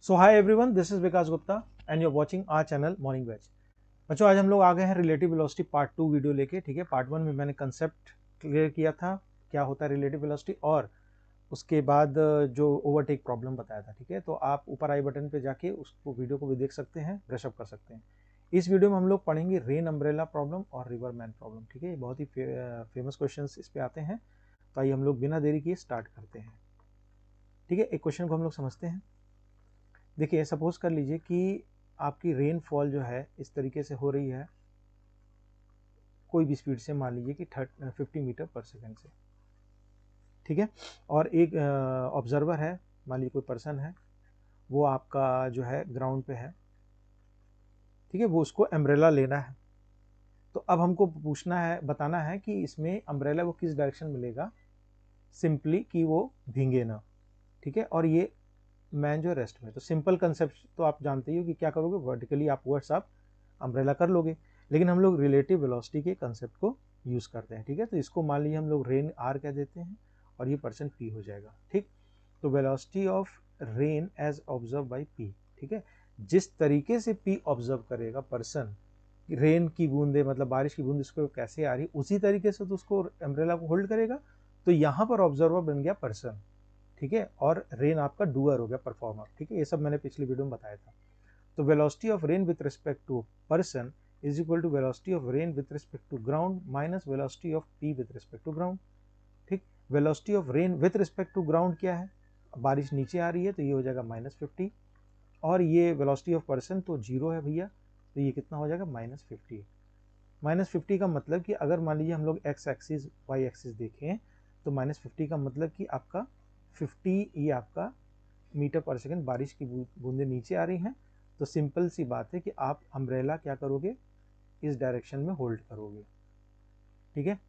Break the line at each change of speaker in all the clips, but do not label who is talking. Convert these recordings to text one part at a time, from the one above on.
So hi everyone, this is Vikas Gupta and you are watching our channel morning batch. बच्चों, आज हम लोग आ गए हैं रिलेटिव वेलोसिटी पार्ट 2 वीडियो लेके। ठीक है, पार्ट 1 में मैंने कंसेप्ट क्लियर किया था, क्या होता है रिलेटिव वेलोसिटी, और उसके बाद जो ओवरटेक प्रॉब्लम बताया था। ठीक है, तो आप ऊपर आई बटन पे जाके उसको वीडियो को भी देख सकते हैं, ब्रश अप कर सकते हैं। इस वीडियो में हम लोग पढ़ेंगे रेन अम्ब्रेला प्रॉब्लम और रिवर मैन प्रॉब्लम। ठीक है, ये बहुत ही फेमस क्वेश्चन इस पे आते हैं। तो आइए हम लोग बिना देरी किए स्टार्ट करते हैं। ठीक है, एक क्वेश्चन को हम लोग समझते हैं। देखिए, सपोज कर लीजिए कि आपकी रेनफॉल जो है इस तरीके से हो रही है, कोई भी स्पीड से, मान लीजिए कि 50 मीटर पर सेकेंड से। ठीक है, और एक ऑब्जर्वर है, मान लीजिए कोई पर्सन है, वो आपका जो है ग्राउंड पे है। ठीक है, वो उसको अम्ब्रेला लेना है। तो अब हमको पूछना है, बताना है कि इसमें अम्ब्रेला को किस डायरेक्शन मिलेगा, सिंपली कि वो भींगे ना। ठीक है, और ये मैन जो रेस्ट में। तो सिंपल कंसेप्ट तो आप जानते ही हो कि क्या करोगे, वर्टिकली अपवर्ड्स आप अम्ब्रेला कर लोगे। लेकिन हम लोग रिलेटिव वेलोसिटी के कंसेप्ट को यूज करते हैं। ठीक है, तो इसको मान लीजिए हम लोग रेन आर कह देते हैं और ये परसेंट पी हो जाएगा। ठीक, तो velocity of rain as observe by P. ठीक है, जिस तरीके से पी ऑब्जर्व करेगा पर्सन, रेन की बूंदे मतलब बारिश की बूंद इसको कैसे आ रही, उसी तरीके से तो उसको अम्ब्रेला को होल्ड करेगा। तो यहाँ पर ऑब्जर्वर बन गया पर्सन। ठीक है, और रेन आपका डूअर हो गया, परफॉर्मर। ठीक है, ये सब मैंने पिछली वीडियो में बताया था। तो velocity of rain with respect to person is equal to velocity of rain with respect to ground minus velocity of P with respect to ground. ठीक, velocity of rain with respect to ground क्या है, बारिश नीचे आ रही है तो ये हो जाएगा -50, और ये वेलोसिटी ऑफ पर्सन तो 0 है भैया, तो ये कितना हो जाएगा -50। -50 का मतलब कि अगर मान लीजिए हम लोग एक्स एक्सिस वाई एक्सिस देखें, तो -50 का मतलब कि आपका 50, ये आपका मीटर पर सेकंड बारिश की बूंदें नीचे आ रही हैं। तो सिंपल सी बात है कि आप अम्ब्रेला क्या करोगे, इस डायरेक्शन में होल्ड करोगे। ठीक है,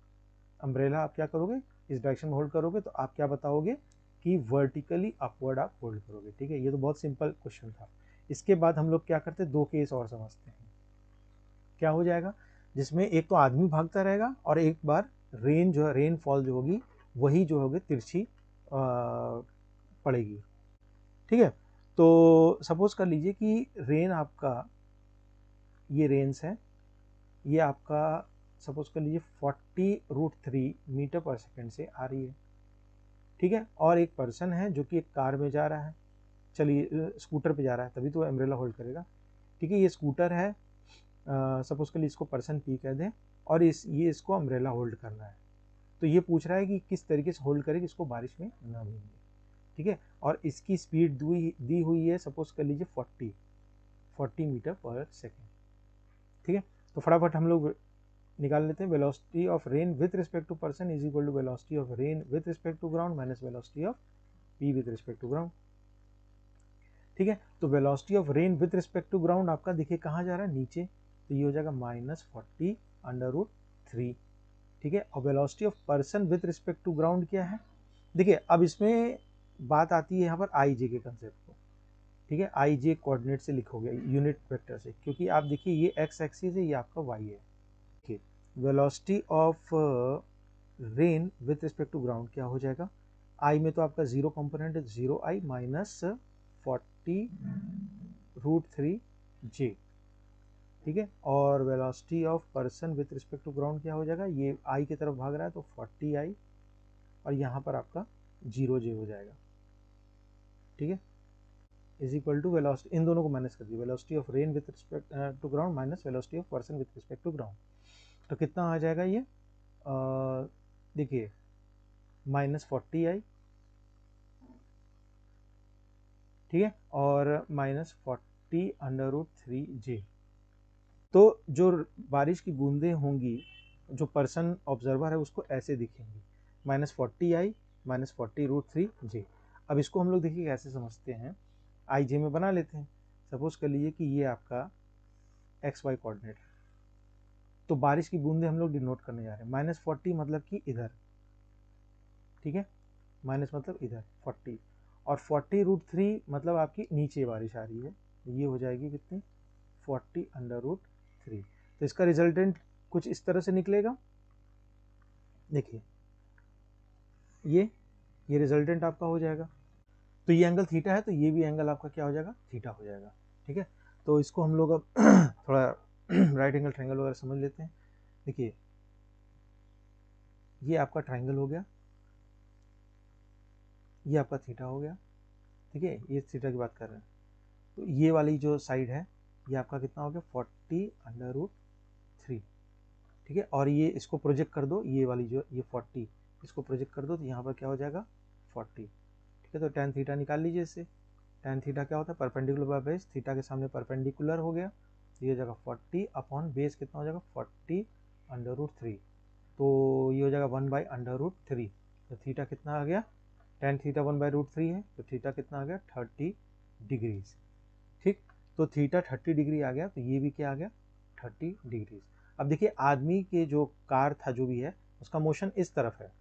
अम्ब्रेला आप क्या करोगे, इस डायरेक्शन में होल्ड करोगे। तो आप क्या बताओगे कि वर्टिकली अपवर्ड आप होल्ड करोगे। ठीक है, ये तो बहुत सिंपल क्वेश्चन था। इसके बाद हम लोग क्या करते हैं, दो केस और समझते हैं। क्या हो जाएगा, जिसमें एक तो आदमी भागता रहेगा और एक बार रेन जो है, रेनफॉल जो होगी वही जो होगी तिरछी पड़ेगी। ठीक है, तो सपोज कर लीजिए कि रेन आपका, ये रेंस है, ये आपका सपोज कर लीजिए 40√3 मीटर पर सेकेंड से आ रही है। ठीक है, और एक पर्सन है जो कि एक कार में जा रहा है, चलिए स्कूटर पे जा रहा है, तभी तो अम्ब्रेला होल्ड करेगा। ठीक है, ये स्कूटर है, सपोज कर लीजिए इसको पर्सन पी कह दें, और ये इसको अम्ब्रेला होल्ड करना है। तो ये पूछ रहा है कि किस तरीके से होल्ड करे कि इसको बारिश में ना भीगे। ठीक है, और इसकी स्पीड दी हुई है, सपोज कर लीजिए 40 मीटर पर सेकेंड। ठीक है, तो फटाफट हम लोग निकाल लेते हैं। Velocity of rain with respect to person is equal to velocity of rain with respect to ground minus velocity of P with respect to ground. ठीक है, तो velocity of rain with respect to ground आपका देखिए कहाँ जा रहा है, नीचे। तो ये हो जाएगा -40√3। ठीक है, और velocity of person with respect to ground क्या है, देखिए अब इसमें बात आती है यहाँ पर आई जे के कंसेप्ट को। ठीक है, आई जे कोऑर्डिनेट से लिखोगे, यूनिट वेक्टर से, क्योंकि आप देखिए ये एक्स एक्सिस है, ये आपका वाई है। ठीक, velocity of rain with respect to ground क्या हो जाएगा, आई में तो आपका 0 कंपोनेंट है, 0i माइनस 40√3j। ठीक है, और velocity of person with respect to ground क्या हो जाएगा, ये आई की तरफ भाग रहा है तो 40i, और यहाँ पर आपका 0j हो जाएगा। ठीक है, इज इक्वल टू वेलोसिटी, इन दोनों को माइनस कर दिए, velocity of rain with respect to ground minus velocity of person with respect to ground. तो कितना आ जाएगा ये, देखिए -40i, ठीक है, और -40√3j। तो जो बारिश की बूंदें होंगी, जो पर्सन ऑब्जर्वर है उसको ऐसे दिखेंगी, -40i -40√3j। अब इसको हम लोग देखिए कैसे समझते हैं, आई जे में बना लेते हैं। सपोज कर लीजिए कि ये आपका एक्स वाई कोऑर्डिनेट है, तो बारिश की बूंदें हम लोग डिनोट करने जा रहे हैं। -40 मतलब कि इधर, ठीक है, माइनस मतलब इधर 40, और 40√3 मतलब आपकी नीचे बारिश आ रही है, ये हो जाएगी कितनी, 40√3। तो इसका रिजल्टेंट कुछ इस तरह से निकलेगा। देखिए ये रिजल्टेंट आपका हो जाएगा। तो ये एंगल थीटा है, तो ये भी एंगल आपका क्या हो जाएगा, थीटा हो जाएगा। ठीक है, तो इसको हम लोग अब थोड़ा राइट एंगल ट्रायंगल वगैरह समझ लेते हैं। देखिए ये आपका ट्रायंगल हो गया, ये आपका थीटा हो गया। ठीक है, ये थीटा की बात कर रहे हैं। तो ये वाली जो साइड है ये आपका कितना हो गया, 40√3। ठीक है, और ये इसको प्रोजेक्ट कर दो, ये वाली जो ये 40 इसको प्रोजेक्ट कर दो, तो यहाँ पर क्या हो जाएगा 40। ठीक है, तो tan थीटा निकाल लीजिए इससे। tan थीटा क्या होता है, परपेंडिकुलर बाय बेस, थीटा के सामने परपेंडिकुलर हो गया, तो ये हो जाएगा 40 अपॉन बेस कितना हो जाएगा 40√3, तो ये हो जाएगा 1/√3। तो थीटा कितना आ गया, tan थीटा 1/√3 है, तो थीटा कितना आ गया 30 डिग्रीज। ठीक, तो थीटा 30 डिग्री आ गया, तो ये भी क्या आ गया 30 डिग्रीज। अब देखिए आदमी के जो कार था जो भी है उसका मोशन इस तरफ है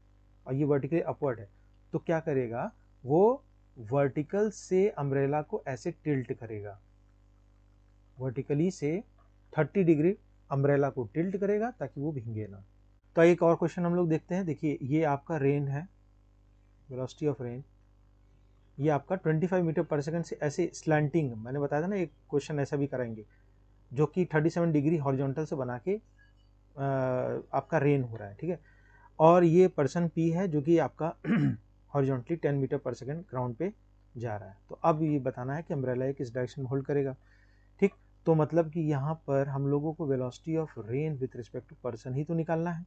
और ये वर्टिकली अपवर्ड है, तो क्या करेगा वो वर्टिकल से अम्ब्रेला को ऐसे टिल्ट करेगा, वर्टिकली से 30 डिग्री अम्ब्रेला को टिल्ट करेगा ताकि वो भींगे ना। तो एक और क्वेश्चन हम लोग देखते हैं। देखिए ये आपका रेन है, वेलोसिटी ऑफ रेन, ये आपका 25 मीटर पर सेकंड से ऐसे स्लैंटिंग, मैंने बताया था ना एक क्वेश्चन ऐसा भी कराएंगे, जो कि 37 डिग्री हॉरिजॉन्टल से बना के आपका रेन हो रहा है। ठीक है, और ये पर्सन पी है जो कि आपका हॉरिजॉन्टली 10 मीटर पर सेकंड ग्राउंड पे जा रहा है। तो अब ये बताना है कि अम्ब्रेला किस डायरेक्शन में होल्ड करेगा। ठीक, तो मतलब कि यहाँ पर हम लोगों को velocity of rain with respect to person ही तो निकालना है।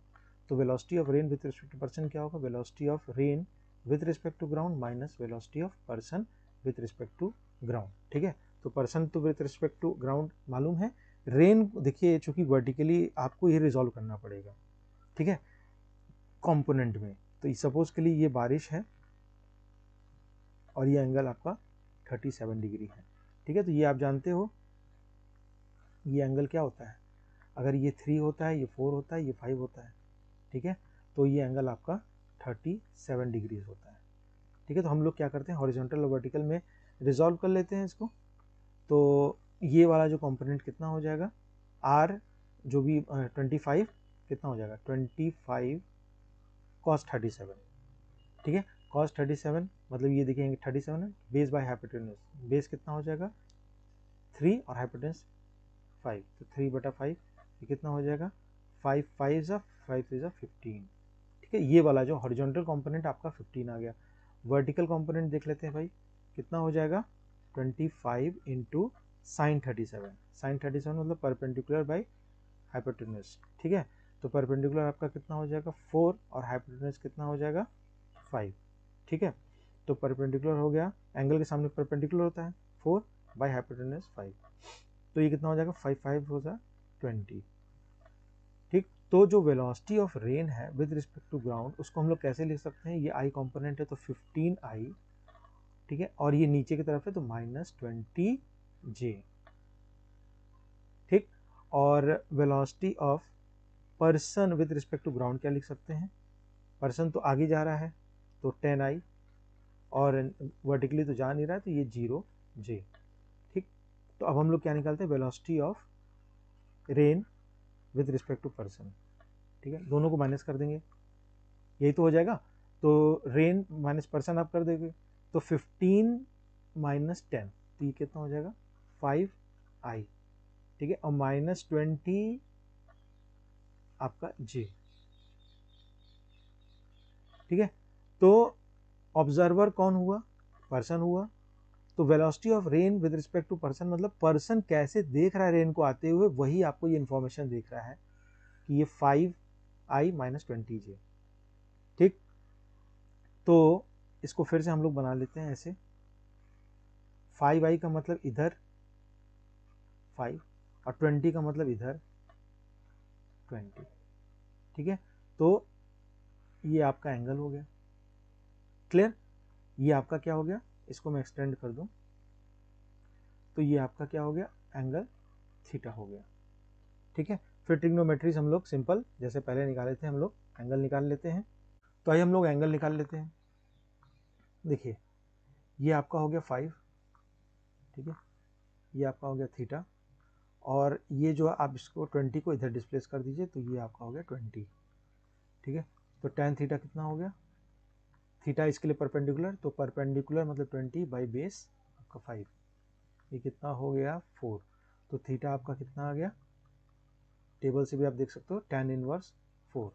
तो velocity of rain with respect to person क्या होगा, velocity of rain with respect to ground minus velocity of person with respect to ground. ठीक है, तो पर्सन तो विथ रिस्पेक्ट टू ग्राउंड मालूम है, रेन देखिए चूंकि वर्टिकली आपको ये रिजॉल्व करना पड़ेगा। ठीक है, कंपोनेंट में, तो सपोज के लिए ये बारिश है और ये एंगल आपका 37 डिग्री है। ठीक है, तो ये आप जानते हो ये एंगल क्या होता है, अगर ये 3 होता है, ये 4 होता है, ये 5 होता है। ठीक है, तो ये एंगल आपका 37 डिग्री होता है। ठीक है, तो हम लोग क्या करते हैं हॉरिजॉन्टल और वर्टिकल में रिजॉल्व कर लेते हैं इसको। तो ये वाला जो कंपोनेंट कितना हो जाएगा, आर जो भी 25 कितना हो जाएगा 25 cos 37। ठीक है, cos 37 मतलब ये देखेंगे 37 है, बेस बाय हाइपोटेन्यूज, बेस कितना हो जाएगा 3 और हाइपोटेन्यूज 5, तो 3/5 ये कितना हो जाएगा 5 5 ज़ा 5 3 ज़ा 15। ठीक है, ये वाला जो हॉरिजॉन्टल कंपोनेंट आपका 15 आ गया। वर्टिकल कंपोनेंट देख लेते हैं भाई, कितना हो जाएगा 25 इंटू साइन 37, साइन 37 मतलब परपेंडिकुलर बाई हाइपोटेन्यूज। ठीक है, तो परपेंडिकुलर आपका कितना हो जाएगा 4 और हाइपोटेन्यूज कितना हो जाएगा 5। ठीक है, तो परपेंडिकुलर हो गया, एंगल के सामने परपेंडिकुलर होता है 4 बाई हाइपोटेन्यूज 5, तो ये कितना हो जाएगा 5 5 हो जाए 20। ठीक, तो जो वेलोसिटी ऑफ रेन है विद रिस्पेक्ट टू ग्राउंड उसको हम लोग कैसे लिख सकते हैं, ये आई कंपोनेंट है तो 15i। ठीक है, और ये नीचे की तरफ है तो -20j। ठीक, और velocity of person with respect to ground क्या लिख सकते हैं, पर्सन तो आगे जा रहा है तो 10i, और वर्टिकली तो जा नहीं रहा है तो ये 0j। ठीक, तो अब हम लोग क्या निकालते हैं, velocity of rain with respect to person. ठीक है, दोनों को माइनस कर देंगे, यही तो हो जाएगा। तो रेन माइनस पर्सन आप कर देंगे तो 15 माइनस 10, तो ये कितना हो जाएगा 5i। ठीक है, और -20 आपका j। ठीक है, तो ऑब्जर्वर कौन हुआ, पर्सन हुआ। तो velocity of rain with respect to person मतलब पर्सन कैसे देख रहा है रेन को आते हुए, वही आपको ये इंफॉर्मेशन देख रहा है कि ये 5i - 20j। ठीक, तो इसको फिर से हम लोग बना लेते हैं ऐसे, 5i का मतलब इधर 5 और 20 का मतलब इधर 20। ठीक है, तो ये आपका एंगल हो गया, क्लियर। ये आपका क्या हो गया, इसको मैं एक्सटेंड कर दूं तो ये आपका क्या हो गया, एंगल थीटा हो गया। ठीक है, फिर ट्रिग्नोमेट्रीज हम लोग सिंपल जैसे पहले निकाले थे हम लोग एंगल निकाल लेते हैं। तो आइए हम लोग एंगल निकाल लेते हैं। देखिए ये आपका हो गया 5। ठीक है, ये आपका हो गया थीटा, और ये जो आप इसको 20 को इधर डिस्प्लेस कर दीजिए तो ये आपका हो गया 20। ठीक है, तो tan थीटा कितना हो गया थीटा इसके लिए परपेंडिकुलर, तो परपेंडिकुलर मतलब 20 बाई बेस आपका 5, ये कितना हो गया 4, तो थीटा आपका कितना आ गया, टेबल से भी आप देख सकते हो tan इनवर्स 4।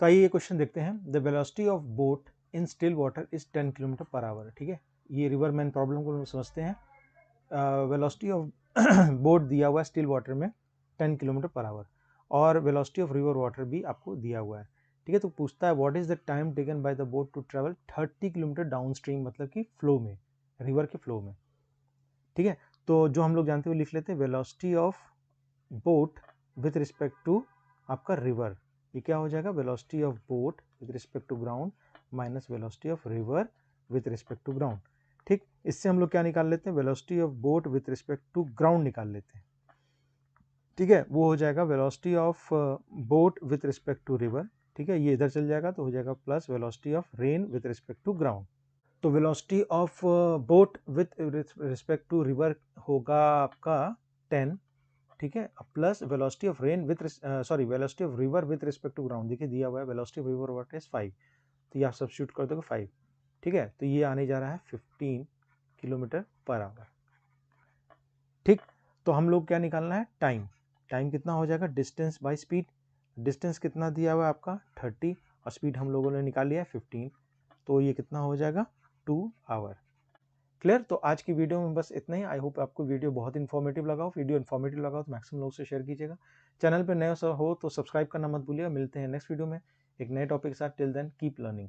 तो आइए ये क्वेश्चन देखते हैं। The velocity of boat in still water is 10 kilometre per hour. ठीक है, ये रिवर मैन प्रॉब्लम को समझते हैं। वेलोसिटी ऑफ बोट दिया हुआ है स्टिल वाटर में 10 किलोमीटर पर आवर, और वेलोसिटी ऑफ रिवर वाटर भी आपको दिया हुआ है। ठीक है, तो पूछता है what is the time taken by the boat to travel 30 kilometre downstream, मतलब कि फ्लो में, रिवर के फ्लो में। ठीक है, तो जो हम लोग जानते हुए लिख लेते हैं velocity of boat with respect to आपका रिवर, ये क्या हो जाएगा, velocity of boat with respect to ground minus velocity of river with respect to ground. ठीक, इससे हम लोग क्या निकाल लेते हैं, velocity of boat with respect to ground निकाल लेते हैं। ठीक है, वो हो जाएगा velocity of boat with respect to river. ठीक है, ये इधर चल जाएगा तो हो जाएगा plus velocity of rain with respect to ground. तो velocity of boat with respect to river होगा आपका 10, ठीक है, plus velocity of rain with velocity of river with respect to ground, देखिए दिया हुआ है velocity of river water is 5, तो ये आप सब्स्टिट्यूट कर दोगे 5। ठीक है, तो ये आने जा रहा है 15 किलोमीटर पर आवर। ठीक, तो हम लोग क्या निकालना है, टाइम। टाइम कितना हो जाएगा, डिस्टेंस बाय स्पीड। डिस्टेंस कितना दिया हुआ है आपका 30, और स्पीड हम लोगों ने निकाल लिया है 15, तो ये कितना हो जाएगा 2 आवर। क्लियर। तो आज की वीडियो में बस इतना ही। आई होप आपको वीडियो बहुत इन्फॉर्मेटिव लगा हो। वीडियो इन्फॉर्मेटिव लगा हो तो मैक्सिमम लोगों से शेयर कीजिएगा। चैनल पर नए हो तो सब्सक्राइब करना मत भूलिएगा। मिलते हैं नेक्स्ट वीडियो में एक नए टॉपिक के साथ। Till then keep learning.